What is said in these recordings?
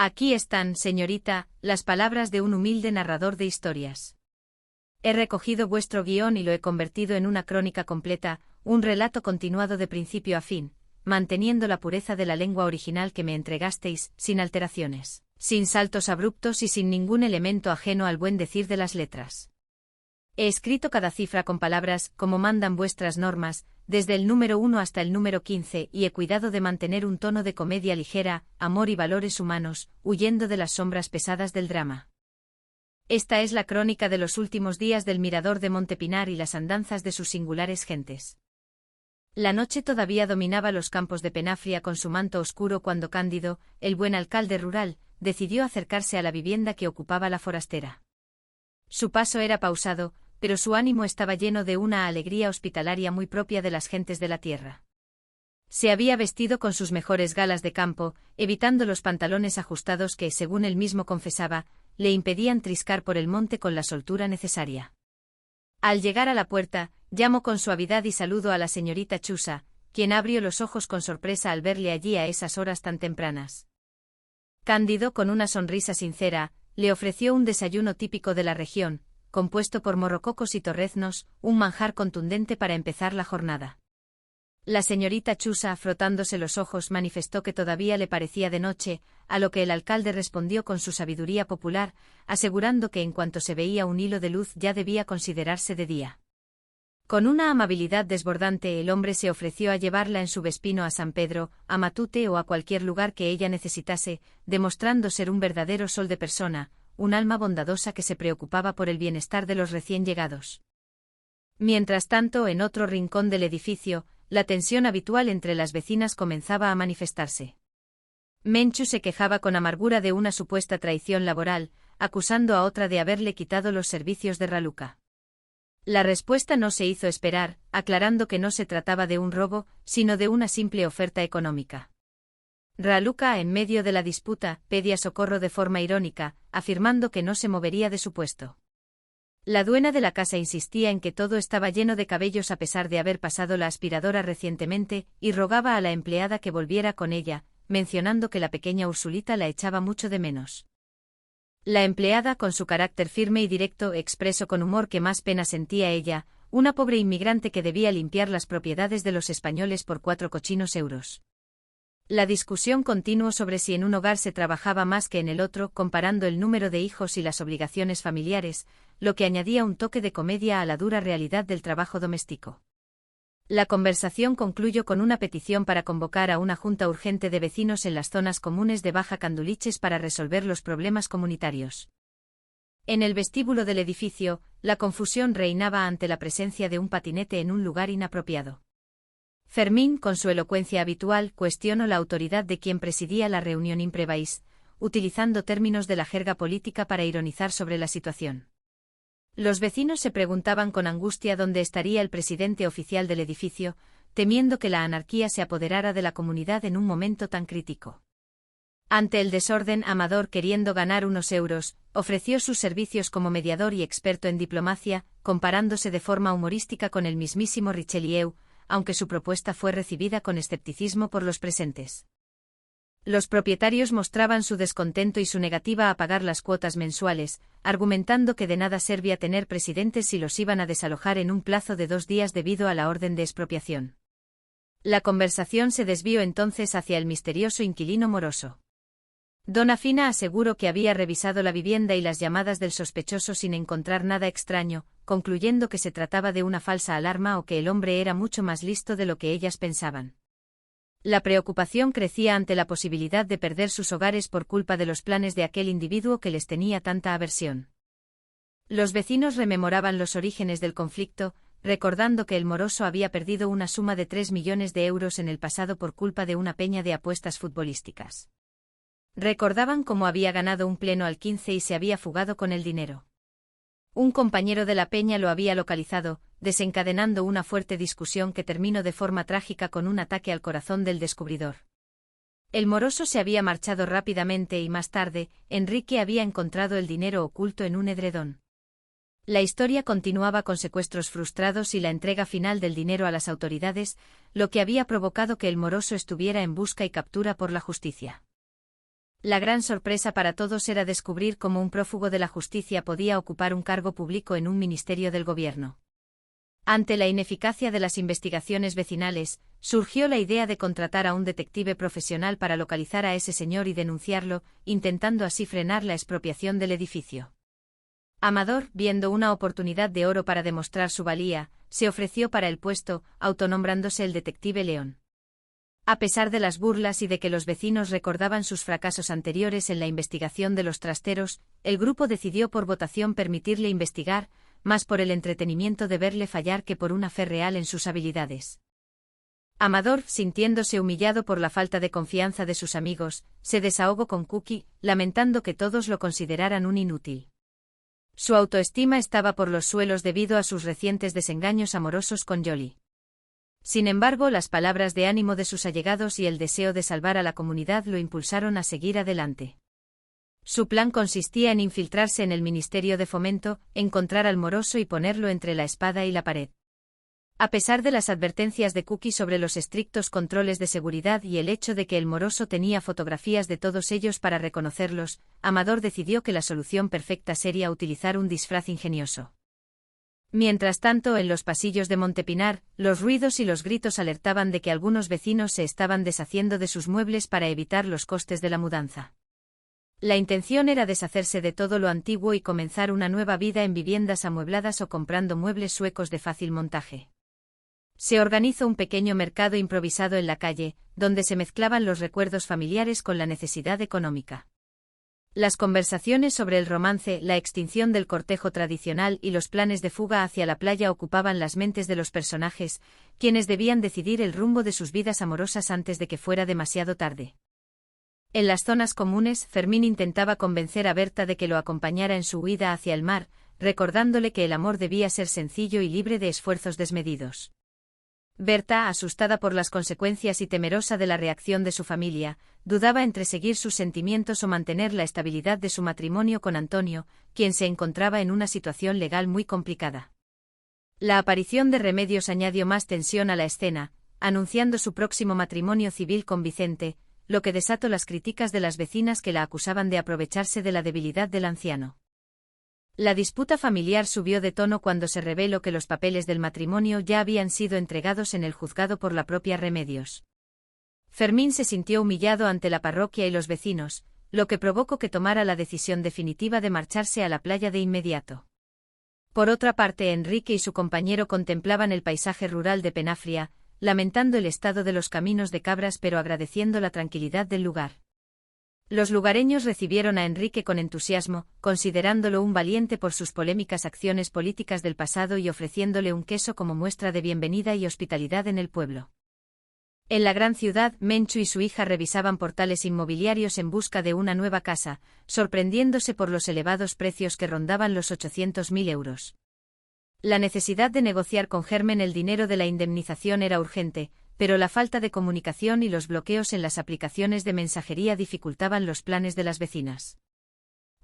Aquí están, señorita, las palabras de un humilde narrador de historias. He recogido vuestro guión y lo he convertido en una crónica completa, un relato continuado de principio a fin, manteniendo la pureza de la lengua original que me entregasteis, sin alteraciones, sin saltos abruptos y sin ningún elemento ajeno al buen decir de las letras. He escrito cada cifra con palabras, como mandan vuestras normas, desde el número 1 hasta el número 15, y he cuidado de mantener un tono de comedia ligera, amor y valores humanos, huyendo de las sombras pesadas del drama. Esta es la crónica de los últimos días del Mirador de Montepinar y las andanzas de sus singulares gentes. La noche todavía dominaba los campos de Penafria con su manto oscuro cuando Cándido, el buen alcalde rural, decidió acercarse a la vivienda que ocupaba la forastera. Su paso era pausado, pero su ánimo estaba lleno de una alegría hospitalaria muy propia de las gentes de la tierra. Se había vestido con sus mejores galas de campo, evitando los pantalones ajustados que, según él mismo confesaba, le impedían triscar por el monte con la soltura necesaria. Al llegar a la puerta, llamó con suavidad y saludo a la señorita Chusa, quien abrió los ojos con sorpresa al verle allí a esas horas tan tempranas. Cándido, con una sonrisa sincera, le ofreció un desayuno típico de la región, compuesto por morrococos y torreznos, un manjar contundente para empezar la jornada. La señorita Chusa, frotándose los ojos, manifestó que todavía le parecía de noche, a lo que el alcalde respondió con su sabiduría popular, asegurando que en cuanto se veía un hilo de luz ya debía considerarse de día. Con una amabilidad desbordante el hombre se ofreció a llevarla en su vespino a San Pedro, a Matute o a cualquier lugar que ella necesitase, demostrando ser un verdadero sol de persona, un alma bondadosa que se preocupaba por el bienestar de los recién llegados. Mientras tanto, en otro rincón del edificio, la tensión habitual entre las vecinas comenzaba a manifestarse. Menchu se quejaba con amargura de una supuesta traición laboral, acusando a otra de haberle quitado los servicios de Raluca. La respuesta no se hizo esperar, aclarando que no se trataba de un robo, sino de una simple oferta económica. Raluca, en medio de la disputa, pedía socorro de forma irónica, afirmando que no se movería de su puesto. La dueña de la casa insistía en que todo estaba lleno de cabellos a pesar de haber pasado la aspiradora recientemente, y rogaba a la empleada que volviera con ella, mencionando que la pequeña Ursulita la echaba mucho de menos. La empleada, con su carácter firme y directo, expresó con humor que más pena sentía ella, una pobre inmigrante que debía limpiar las propiedades de los españoles por 4 cochinos euros. La discusión continuó sobre si en un hogar se trabajaba más que en el otro, comparando el número de hijos y las obligaciones familiares, lo que añadía un toque de comedia a la dura realidad del trabajo doméstico. La conversación concluyó con una petición para convocar a una junta urgente de vecinos en las zonas comunes de Baja Canduliches para resolver los problemas comunitarios. En el vestíbulo del edificio, la confusión reinaba ante la presencia de un patinete en un lugar inapropiado. Fermín, con su elocuencia habitual, cuestionó la autoridad de quien presidía la reunión imprevaís, utilizando términos de la jerga política para ironizar sobre la situación. Los vecinos se preguntaban con angustia dónde estaría el presidente oficial del edificio, temiendo que la anarquía se apoderara de la comunidad en un momento tan crítico. Ante el desorden, Amador, queriendo ganar unos euros, ofreció sus servicios como mediador y experto en diplomacia, comparándose de forma humorística con el mismísimo Richelieu, aunque su propuesta fue recibida con escepticismo por los presentes. Los propietarios mostraban su descontento y su negativa a pagar las cuotas mensuales, argumentando que de nada servía tener presidentes si los iban a desalojar en un plazo de 2 días debido a la orden de expropiación. La conversación se desvió entonces hacia el misterioso inquilino moroso. Dona Fina aseguró que había revisado la vivienda y las llamadas del sospechoso sin encontrar nada extraño, concluyendo que se trataba de una falsa alarma o que el hombre era mucho más listo de lo que ellas pensaban. La preocupación crecía ante la posibilidad de perder sus hogares por culpa de los planes de aquel individuo que les tenía tanta aversión. Los vecinos rememoraban los orígenes del conflicto, recordando que el moroso había perdido una suma de 3 millones de euros en el pasado por culpa de una peña de apuestas futbolísticas. Recordaban cómo había ganado un pleno al 15 y se había fugado con el dinero. Un compañero de la peña lo había localizado, desencadenando una fuerte discusión que terminó de forma trágica con un ataque al corazón del descubridor. El moroso se había marchado rápidamente y más tarde, Enrique había encontrado el dinero oculto en un edredón. La historia continuaba con secuestros frustrados y la entrega final del dinero a las autoridades, lo que había provocado que el moroso estuviera en busca y captura por la justicia. La gran sorpresa para todos era descubrir cómo un prófugo de la justicia podía ocupar un cargo público en un ministerio del gobierno. Ante la ineficacia de las investigaciones vecinales, surgió la idea de contratar a un detective profesional para localizar a ese señor y denunciarlo, intentando así frenar la expropiación del edificio. Amador, viendo una oportunidad de oro para demostrar su valía, se ofreció para el puesto, autonombrándose el detective León. A pesar de las burlas y de que los vecinos recordaban sus fracasos anteriores en la investigación de los trasteros, el grupo decidió por votación permitirle investigar, más por el entretenimiento de verle fallar que por una fe real en sus habilidades. Amador, sintiéndose humillado por la falta de confianza de sus amigos, se desahogó con Cookie, lamentando que todos lo consideraran un inútil. Su autoestima estaba por los suelos debido a sus recientes desengaños amorosos con Jolly. Sin embargo, las palabras de ánimo de sus allegados y el deseo de salvar a la comunidad lo impulsaron a seguir adelante. Su plan consistía en infiltrarse en el Ministerio de Fomento, encontrar al moroso y ponerlo entre la espada y la pared. A pesar de las advertencias de Cookie sobre los estrictos controles de seguridad y el hecho de que el moroso tenía fotografías de todos ellos para reconocerlos, Amador decidió que la solución perfecta sería utilizar un disfraz ingenioso. Mientras tanto, en los pasillos de Montepinar, los ruidos y los gritos alertaban de que algunos vecinos se estaban deshaciendo de sus muebles para evitar los costes de la mudanza. La intención era deshacerse de todo lo antiguo y comenzar una nueva vida en viviendas amuebladas o comprando muebles suecos de fácil montaje. Se organizó un pequeño mercado improvisado en la calle, donde se mezclaban los recuerdos familiares con la necesidad económica. Las conversaciones sobre el romance, la extinción del cortejo tradicional y los planes de fuga hacia la playa ocupaban las mentes de los personajes, quienes debían decidir el rumbo de sus vidas amorosas antes de que fuera demasiado tarde. En las zonas comunes, Fermín intentaba convencer a Berta de que lo acompañara en su huida hacia el mar, recordándole que el amor debía ser sencillo y libre de esfuerzos desmedidos. Berta, asustada por las consecuencias y temerosa de la reacción de su familia, dudaba entre seguir sus sentimientos o mantener la estabilidad de su matrimonio con Antonio, quien se encontraba en una situación legal muy complicada. La aparición de Remedios añadió más tensión a la escena, anunciando su próximo matrimonio civil con Vicente, lo que desató las críticas de las vecinas que la acusaban de aprovecharse de la debilidad del anciano. La disputa familiar subió de tono cuando se reveló que los papeles del matrimonio ya habían sido entregados en el juzgado por la propia Remedios. Fermín se sintió humillado ante la parroquia y los vecinos, lo que provocó que tomara la decisión definitiva de marcharse a la playa de inmediato. Por otra parte, Enrique y su compañero contemplaban el paisaje rural de Penafria, lamentando el estado de los caminos de cabras pero agradeciendo la tranquilidad del lugar. Los lugareños recibieron a Enrique con entusiasmo, considerándolo un valiente por sus polémicas acciones políticas del pasado y ofreciéndole un queso como muestra de bienvenida y hospitalidad en el pueblo. En la gran ciudad, Menchu y su hija revisaban portales inmobiliarios en busca de una nueva casa, sorprendiéndose por los elevados precios que rondaban los 800.000 euros. La necesidad de negociar con Germen el dinero de la indemnización era urgente, pero la falta de comunicación y los bloqueos en las aplicaciones de mensajería dificultaban los planes de las vecinas.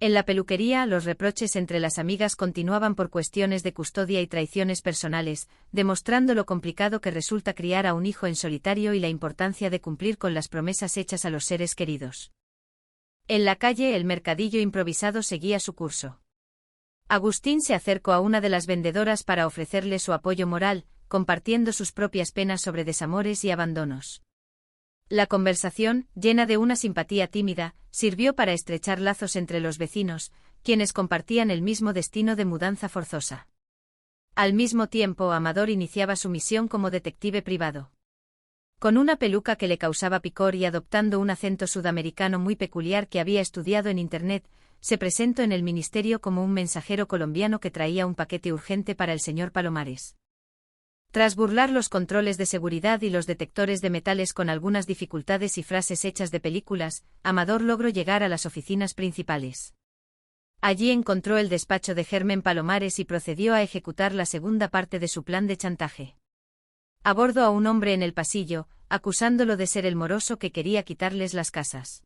En la peluquería, los reproches entre las amigas continuaban por cuestiones de custodia y traiciones personales, demostrando lo complicado que resulta criar a un hijo en solitario y la importancia de cumplir con las promesas hechas a los seres queridos. En la calle, el mercadillo improvisado seguía su curso. Agustín se acercó a una de las vendedoras para ofrecerle su apoyo moral, compartiendo sus propias penas sobre desamores y abandonos. La conversación, llena de una simpatía tímida, sirvió para estrechar lazos entre los vecinos, quienes compartían el mismo destino de mudanza forzosa. Al mismo tiempo, Amador iniciaba su misión como detective privado. Con una peluca que le causaba picor y adoptando un acento sudamericano muy peculiar que había estudiado en Internet, se presentó en el ministerio como un mensajero colombiano que traía un paquete urgente para el señor Palomares. Tras burlar los controles de seguridad y los detectores de metales con algunas dificultades y frases hechas de películas, Amador logró llegar a las oficinas principales. Allí encontró el despacho de Germen Palomares y procedió a ejecutar la segunda parte de su plan de chantaje. Abordó a un hombre en el pasillo, acusándolo de ser el moroso que quería quitarles las casas.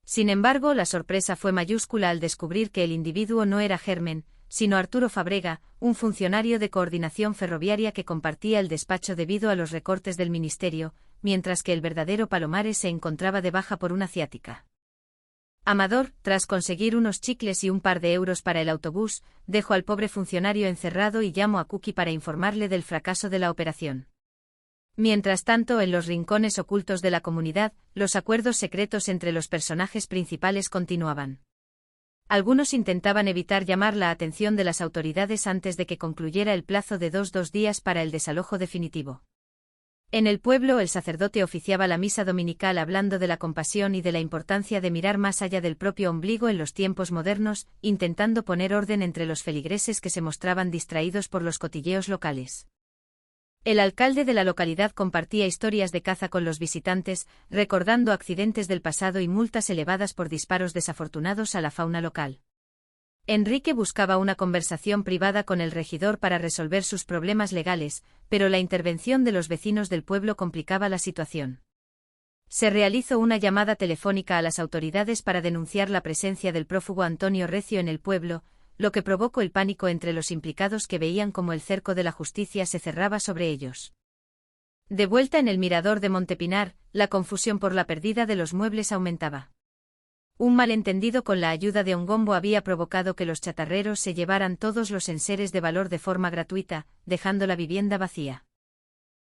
Sin embargo, la sorpresa fue mayúscula al descubrir que el individuo no era Germen, sino Arturo Fabrega, un funcionario de coordinación ferroviaria que compartía el despacho debido a los recortes del ministerio, mientras que el verdadero Palomares se encontraba de baja por una ciática. Amador, tras conseguir unos chicles y un par de euros para el autobús, dejó al pobre funcionario encerrado y llamó a Cookie para informarle del fracaso de la operación. Mientras tanto, en los rincones ocultos de la comunidad, los acuerdos secretos entre los personajes principales continuaban. Algunos intentaban evitar llamar la atención de las autoridades antes de que concluyera el plazo de 2 días para el desalojo definitivo. En el pueblo, el sacerdote oficiaba la misa dominical hablando de la compasión y de la importancia de mirar más allá del propio ombligo en los tiempos modernos, intentando poner orden entre los feligreses que se mostraban distraídos por los cotilleos locales. El alcalde de la localidad compartía historias de caza con los visitantes, recordando accidentes del pasado y multas elevadas por disparos desafortunados a la fauna local. Enrique buscaba una conversación privada con el regidor para resolver sus problemas legales, pero la intervención de los vecinos del pueblo complicaba la situación. Se realizó una llamada telefónica a las autoridades para denunciar la presencia del prófugo Antonio Recio en el pueblo, lo que provocó el pánico entre los implicados que veían cómo el cerco de la justicia se cerraba sobre ellos. De vuelta en el mirador de Montepinar, la confusión por la pérdida de los muebles aumentaba. Un malentendido con la ayuda de Ongombo había provocado que los chatarreros se llevaran todos los enseres de valor de forma gratuita, dejando la vivienda vacía.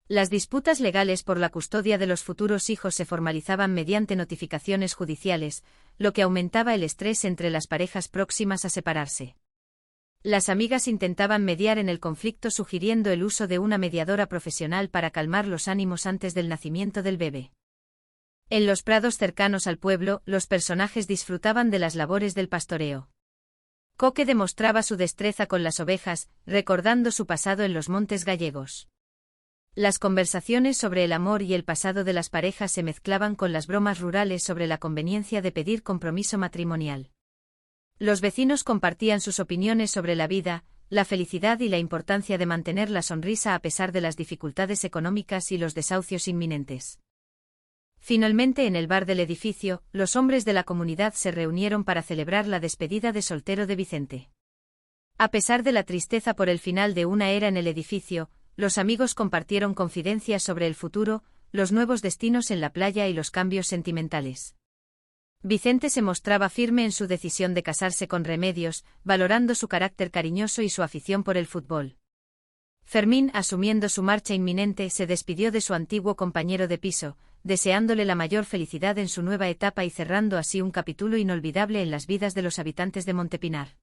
Las disputas legales por la custodia de los futuros hijos se formalizaban mediante notificaciones judiciales, lo que aumentaba el estrés entre las parejas próximas a separarse. Las amigas intentaban mediar en el conflicto sugiriendo el uso de una mediadora profesional para calmar los ánimos antes del nacimiento del bebé. En los prados cercanos al pueblo, los personajes disfrutaban de las labores del pastoreo. Coque demostraba su destreza con las ovejas, recordando su pasado en los montes gallegos. Las conversaciones sobre el amor y el pasado de las parejas se mezclaban con las bromas rurales sobre la conveniencia de pedir compromiso matrimonial. Los vecinos compartían sus opiniones sobre la vida, la felicidad y la importancia de mantener la sonrisa a pesar de las dificultades económicas y los desahucios inminentes. Finalmente, en el bar del edificio, los hombres de la comunidad se reunieron para celebrar la despedida de soltero de Vicente. A pesar de la tristeza por el final de una era en el edificio, los amigos compartieron confidencias sobre el futuro, los nuevos destinos en la playa y los cambios sentimentales. Vicente se mostraba firme en su decisión de casarse con Remedios, valorando su carácter cariñoso y su afición por el fútbol. Fermín, asumiendo su marcha inminente, se despidió de su antiguo compañero de piso, deseándole la mayor felicidad en su nueva etapa y cerrando así un capítulo inolvidable en las vidas de los habitantes de Montepinar.